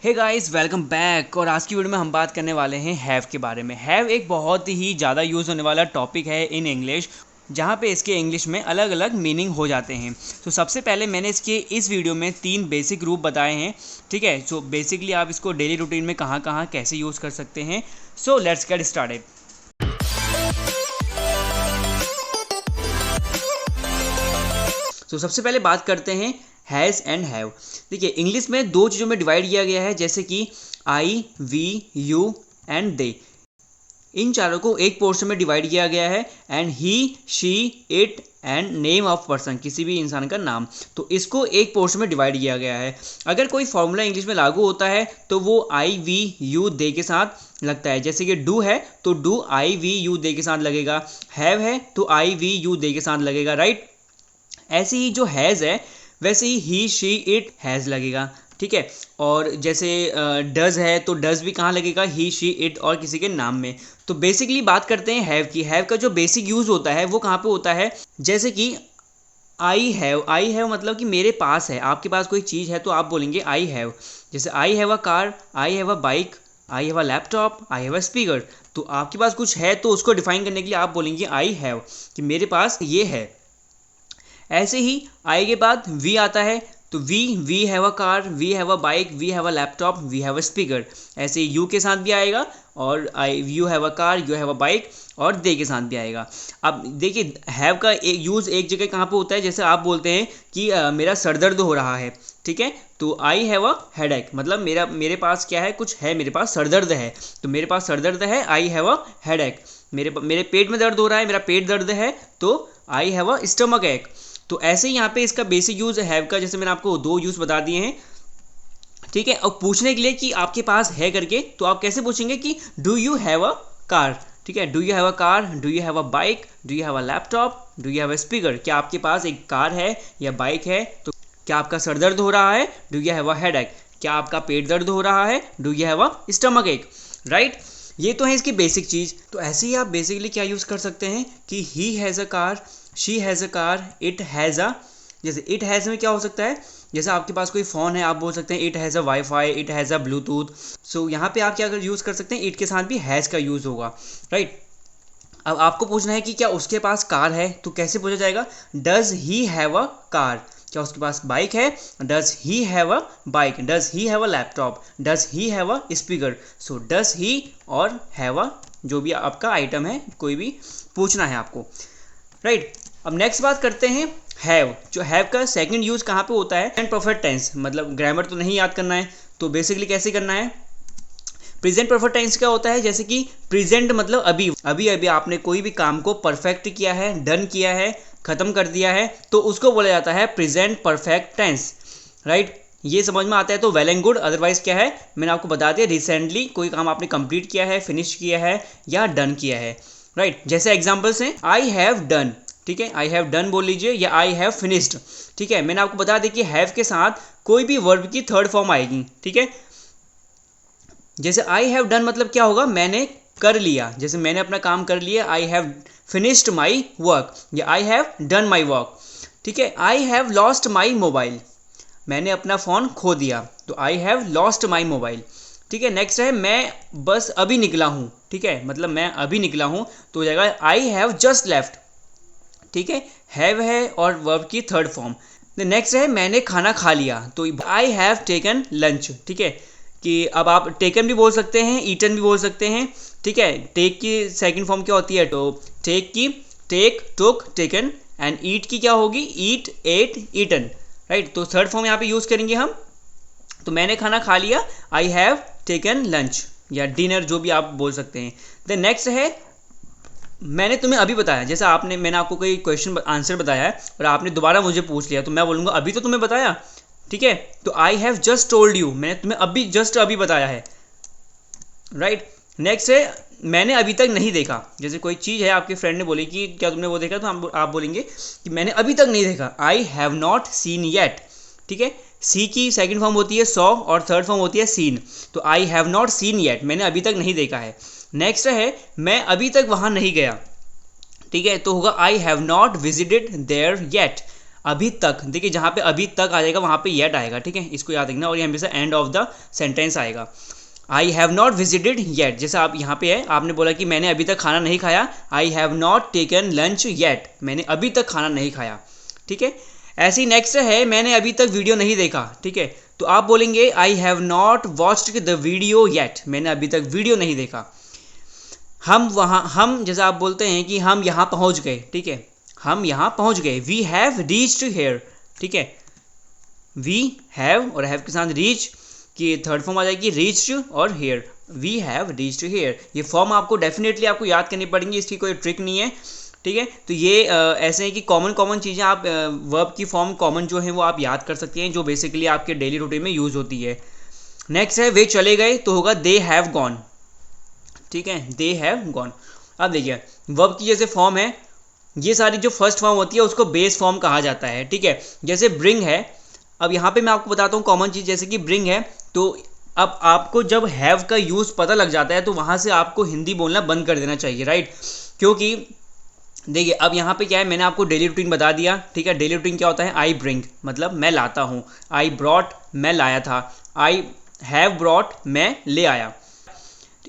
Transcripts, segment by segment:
Hey guys, welcome back. और आज की वीडियो में हम बात करने वाले हैं हैव के बारे में। हैव एक बहुत ही ज़्यादा यूज़ होने वाला टॉपिक है इन इंग्लिश, जहाँ पे इसके इंग्लिश में अलग अलग मीनिंग हो जाते हैं। तो सबसे पहले मैंने इसके इस वीडियो में 3 बेसिक रूप बताए हैं, ठीक है। सो बेसिकली आप इसको डेली रूटीन में कहाँ कहाँ कैसे यूज़ कर सकते हैं। So let's get started. तो सबसे पहले बात करते हैं हैज़ एंड हैव। देखिए, इंग्लिश में 2 चीज़ों में डिवाइड किया गया है, जैसे कि आई, वी, यू एंड दे। इन चारों को एक पोर्शन में डिवाइड किया गया है, and he, she, it and name of person, किसी भी इंसान का नाम। तो इसको एक पोर्शन में डिवाइड किया गया है। अगर कोई फॉर्मूला इंग्लिश में लागू होता है तो वो आई, वी, यू, दे के साथ लगता है। जैसे कि डू है तो डू आई, वी, यू, दे के साथ लगेगा। हैव है तो आई, वी, यू, दे के साथ लगेगा, राइट। ऐसे ही जो हैज़ है वैसे ही शी, इट, हैज़ लगेगा, ठीक है। और जैसे डज़ है तो डज़ भी कहाँ लगेगा, ही, शी, इट और किसी के नाम में। तो बेसिकली बात करते हैं हैव की। हैव का जो बेसिक यूज़ होता है वो कहाँ पे होता है, जैसे कि आई हैव। आई हैव मतलब कि मेरे पास है। आपके पास कोई चीज़ है तो आप बोलेंगे आई हैव। जैसे I have a car, I have a bike, I have a laptop, I have a speaker. तो आपके पास कुछ है तो उसको डिफाइन करने के लिए आप बोलेंगे आई हैव, कि मेरे पास ये है। ऐसे ही आई के बाद वी आता है तो we have a car, we have a bike, we have a laptop, we have a speaker. ऐसे ही यू के साथ भी आएगा, और I, you have a car, you have a bike, और दे के साथ भी आएगा। अब देखिए, हैव का एक यूज़ एक जगह कहाँ पे होता है, जैसे आप बोलते हैं कि मेरा सर दर्द हो रहा है, ठीक है। तो आई हैव अ हेडेक, मतलब मेरे पास क्या है, कुछ है, मेरे पास सर दर्द है। तो मेरे पास सर दर्द है, आई हैव अ हेडेक। मेरे पेट में दर्द हो रहा है, मेरा पेट दर्द है, तो आई हैव अ स्टमक एक। तो ऐसे ही यहाँ पे इसका बेसिक यूज़ हैव का, जैसे मैंने आपको 2 यूज़ बता दिए हैं, ठीक है। अब पूछने के लिए कि आपके पास है करके, तो आप कैसे पूछेंगे कि do you have a car, ठीक है। Do you have a car, do you have a bike, do you have a laptop, do you have a speaker. क्या आपके पास एक कार है या बाइक है? तो क्या आपका सर दर्द हो रहा है? Do you have a headache. क्या आपका पेट दर्द हो रहा है? Do you have a stomach एक, राइट। ये तो है इसकी बेसिक चीज़। तो ऐसे ही आप बेसिकली क्या यूज़ कर सकते हैं कि he has a car, she has a car, it has अ। जैसे इट हैज़ में क्या हो सकता है, जैसे आपके पास कोई फ़ोन है, आप बोल सकते हैं it has a wifi, it has a Bluetooth. So यहाँ पे आप क्या यूज़ कर सकते हैं, इट के साथ भी हैज़ का यूज़ होगा, राइट। अब आपको पूछना है कि क्या उसके पास कार है, तो कैसे पूछा जाएगा, does he have a car. क्या उसके पास बाइक है? Does he have a bike, does he have a laptop, does he have a speaker. So does he और हैव अ, जो भी आपका आइटम है, कोई भी पूछना है आपको, राइट। अब नेक्स्ट बात करते हैं हैव। जो हैव का सेकंड यूज कहाँ पे होता है, एंड परफेक्ट टेंस। मतलब ग्रामर तो नहीं याद करना है, तो बेसिकली कैसे करना है, प्रेजेंट परफेक्ट टेंस क्या होता है, जैसे कि प्रेजेंट मतलब अभी अभी अभी आपने कोई भी काम को परफेक्ट किया है, डन किया है, खत्म कर दिया है, तो उसको बोला जाता है प्रेजेंट परफेक्ट टेंस, राइट। ये समझ में आता है तो वेल एंड गुड। अदरवाइज क्या है, मैंने आपको बता दिया, रिसेंटली कोई काम आपने कंप्लीट किया है, फिनिश किया है या डन किया है, राइट। जैसे एग्जाम्पल्स हैं, आई हैव डन, ठीक है, आई हैव डन बोल लीजिए, या आई हैव फिनिश्ड, ठीक है। मैंने आपको बता दिया कि हैव के साथ कोई भी वर्ब की थर्ड फॉर्म आएगी, ठीक है। जैसे आई हैव डन मतलब क्या होगा, मैंने कर लिया, जैसे मैंने अपना काम कर लिया, I have finished my work, या I have done my work, ठीक है। I have lost my mobile, मैंने अपना फ़ोन खो दिया, तो I have lost my mobile, ठीक है। नेक्स्ट है, मैं बस अभी निकला हूँ, ठीक है, मतलब मैं अभी निकला हूँ, तो हो जाएगा आई हैव जस्ट लेफ्ट, ठीक है। हैव है और वर्ब की थर्ड फॉर्म। नेक्स्ट है, मैंने खाना खा लिया, तो आई हैव टेकन लंच, ठीक है। कि अब आप टेकन भी बोल सकते हैं, ईटन भी बोल सकते हैं, ठीक है। टेक की सेकंड फॉर्म क्या होती है, तो टेक की take, took, taken, and eat की क्या होगी, ईट, एट, ईटन, राइट। तो थर्ड फॉर्म यहाँ पे यूज़ करेंगे हम। तो मैंने खाना खा लिया, आई हैव टेकन लंच, या डिनर, जो भी आप बोल सकते हैं। देन नेक्स्ट है, मैंने तुम्हें अभी बताया। जैसे मैंने आपको कोई क्वेश्चन आंसर बताया है और आपने दोबारा मुझे पूछ लिया, तो मैं बोलूँगा अभी तो तुम्हें बताया, ठीक है। तो I have just told you, मैंने तुम्हें अभी जस्ट अभी बताया है, राइट। नेक्स्ट है, मैंने अभी तक नहीं देखा। जैसे कोई चीज़ है, आपके फ्रेंड ने बोली कि क्या तुमने वो देखा, तो आप बोलेंगे कि मैंने अभी तक नहीं देखा, आई हैव नॉट सीन येट, ठीक है। सी की सेकंड फॉर्म होती है सॉ और थर्ड फॉर्म होती है सीन। तो I have not seen yet, मैंने अभी तक नहीं देखा है। नेक्स्ट है, मैं अभी तक वहाँ नहीं गया, ठीक है, तो होगा I have not visited there yet, अभी तक, देखिए जहाँ पे अभी तक आ जाएगा वहाँ पे येट आएगा, ठीक है, इसको याद रखना, और ये हमेशा एंड ऑफ द सेंटेंस आएगा। आई हैव नॉट विजिटेड येट, जैसे आप यहाँ पे है, आपने बोला कि मैंने अभी तक खाना नहीं खाया, आई have not taken lunch yet, मैंने अभी तक खाना नहीं खाया, ठीक है। ऐसे ही नेक्स्ट है मैंने अभी तक वीडियो नहीं देखा, ठीक है, तो आप बोलेंगे आई have not watched the video yet, मैंने अभी तक वीडियो नहीं देखा। हम जैसे आप बोलते हैं कि हम यहाँ पहुँच गए, ठीक है, हम यहाँ पहुँच गए, वी हैव रीच्ड हेयर, ठीक है, वी हैव और हैव के साथ रीच की थर्ड फॉर्म आ जाएगी रीच्ड और here, we have reached here. ये फॉर्म आपको डेफिनेटली आपको याद करनी पड़ेंगी, इसकी कोई ट्रिक नहीं है, ठीक है। तो ये ऐसे हैं कि कॉमन चीज़ें आप वर्ब की फॉर्म कॉमन जो है वो आप याद कर सकते हैं, जो बेसिकली आपके डेली रूटीन में यूज़ होती है। नेक्स्ट है वे चले गए, तो होगा दे हैव गॉन, ठीक है, दे हैव गॉन। अब देखिए वर्ब की जैसे फॉर्म है, ये सारी जो फर्स्ट फॉर्म होती है उसको बेस फॉर्म कहा जाता है, ठीक है। जैसे ब्रिंग है, अब यहाँ पे मैं आपको बताता हूँ कॉमन चीज़, जैसे कि ब्रिंग है, तो अब आपको जब हैव का यूज़ पता लग जाता है तो वहाँ से आपको हिंदी बोलना बंद कर देना चाहिए, राइट। क्योंकि देखिए अब यहाँ पे क्या है, मैंने आपको डेली रूटीन बता दिया, ठीक है। डेली रूटीन क्या होता है, आई ब्रिंग मतलब मैं लाता हूँ, आई ब्रॉट मैं लाया था, आई हैव ब्रॉट मैं ले आया।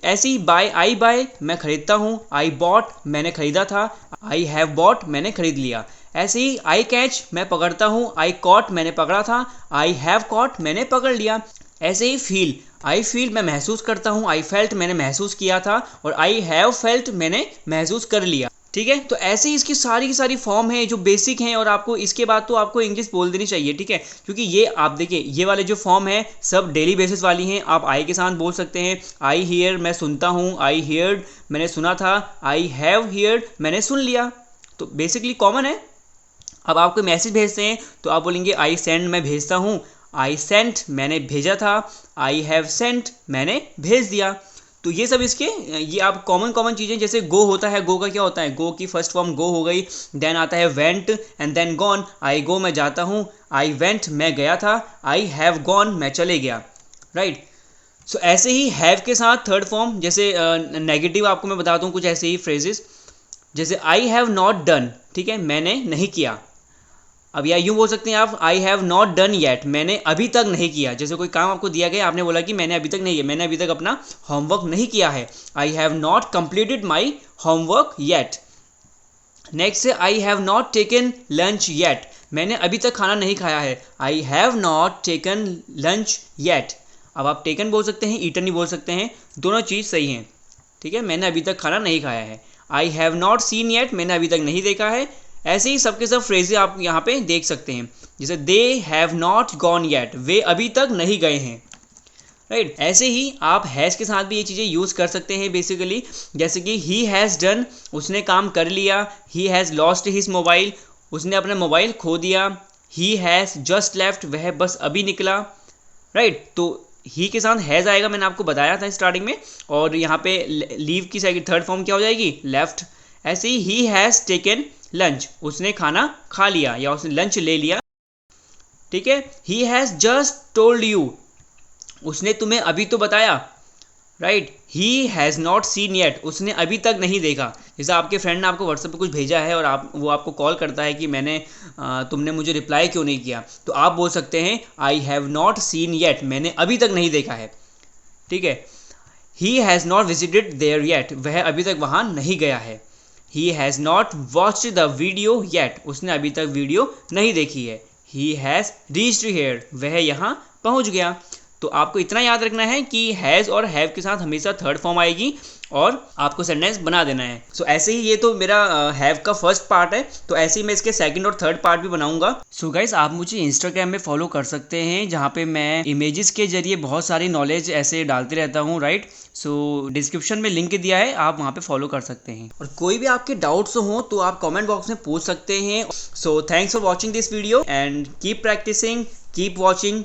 ऐसे ही बाय, आई बाय मैं खरीदता हूँ, आई बॉट मैंने खरीदा था, आई हैव बॉट मैंने खरीद लिया। ऐसे ही आई कैच मैं पकड़ता हूँ, आई कॉट मैंने पकड़ा था, आई हैव कॉट मैंने पकड़ लिया। ऐसे ही फील, आई फील मैं महसूस करता हूँ, आई फेल्ट मैंने महसूस किया था, और आई हैव फेल्ट मैंने महसूस कर लिया, ठीक है। तो ऐसे ही इसकी सारी की सारी फॉर्म है जो बेसिक हैं, और आपको इसके बाद तो आपको इंग्लिश बोल देनी चाहिए, ठीक है। क्योंकि ये आप देखिए ये वाले जो फॉर्म है सब डेली बेसिस वाली हैं। आप आई के साथ बोल सकते हैं, आई हियर मैं सुनता हूँ, आई हियर्ड मैंने सुना था, आई हैव हियर्ड मैंने सुन लिया, तो बेसिकली कॉमन है। अब आपको मैसेज भेजते हैं तो आप बोलेंगे आई सेंड मैं भेजता हूँ, आई सेंट मैंने भेजा था, आई हैव सेंट मैंने भेज दिया। तो ये सब इसके ये आप कॉमन चीज़ें, जैसे गो होता है, गो का क्या होता है, गो की फर्स्ट फॉर्म गो हो गई, देन आता है वेंट एंड देन गॉन, आई गो मैं जाता हूँ, आई वेंट मैं गया था, आई हैव गॉन मैं चले गया, राइट। सो ऐसे ही हैव के साथ थर्ड फॉर्म, जैसे नेगेटिव आपको मैं बताता हूँ कुछ ऐसे ही फ्रेजेस, जैसे आई हैव नॉट डन, ठीक है, मैंने नहीं किया। अब या यूँ बोल सकते हैं आप, आई हैव नॉट डन येट, मैंने अभी तक नहीं किया। जैसे कोई काम आपको दिया गया, आपने बोला कि मैंने अभी तक नहीं किया, मैंने अभी तक अपना होमवर्क नहीं किया है, I have not completed my homework yet. Next है I have not taken lunch yet, मैंने अभी तक खाना नहीं खाया है, I have not taken lunch yet. अब आप टेकन बोल सकते हैं, ईटन नहीं बोल सकते हैं, दोनों चीज़ सही हैं, ठीक है। मैंने अभी तक खाना नहीं खाया है, I have not seen yet, मैंने अभी तक नहीं देखा है। ऐसे ही सबके सब फ्रेजेस आप यहाँ पे देख सकते हैं, जैसे they have not gone yet, वे अभी तक नहीं गए हैं, राइट। ऐसे ही आप हैज़ के साथ भी ये चीज़ें यूज़ कर सकते हैं बेसिकली, जैसे कि ही हैज़ डन, उसने काम कर लिया, he has lost his mobile, उसने अपना मोबाइल खो दिया, ही हैज़ जस्ट लेफ्ट, वह बस अभी निकला, राइट। तो ही के साथ हैज़ आएगा, मैंने आपको बताया था स्टार्टिंग में, और यहाँ पे लीव की थर्ड फॉर्म क्या हो जाएगी, लेफ्ट। ऐसे ही हैज़ टेकन लंच, उसने खाना खा लिया या उसने लंच ले लिया, ठीक है। He has just told you, उसने तुम्हें अभी तो बताया, right. He has not seen yet, उसने अभी तक नहीं देखा। जैसे आपके फ्रेंड ने आपको व्हाट्सएप पे कुछ भेजा है और वो आपको कॉल करता है कि तुमने मुझे रिप्लाई क्यों नहीं किया, तो आप बोल सकते हैं I have not seen yet, मैंने अभी तक नहीं देखा है, ठीक है। He has not visited there yet, वह अभी तक वहाँ नहीं गया है। He has not watched the video yet, उसने अभी तक वीडियो नहीं देखी है। ही हैज़ रीच्ड हियर, वह यहाँ पहुँच गया। तो आपको इतना याद रखना है कि हैज़ और हैव के साथ हमेशा थर्ड फॉर्म आएगी और आपको सेंटेंस बना देना है। सो ऐसे ही ये तो मेरा हैव का फर्स्ट पार्ट है, तो ऐसे ही मैं इसके सेकंड और थर्ड पार्ट भी बनाऊंगा। सो गाइस आप मुझे इंस्टाग्राम में फॉलो कर सकते हैं, जहाँ पे मैं इमेजेस के जरिए बहुत सारी नॉलेज ऐसे डालते रहता हूँ, राइट। सो डिस्क्रिप्शन में लिंक दिया है, आप वहाँ पे फॉलो कर सकते हैं। और कोई भी आपके डाउट्स हो तो आप कमेंट बॉक्स में पूछ सकते हैं। So thanks for watching this video and keep practicing, keep watching.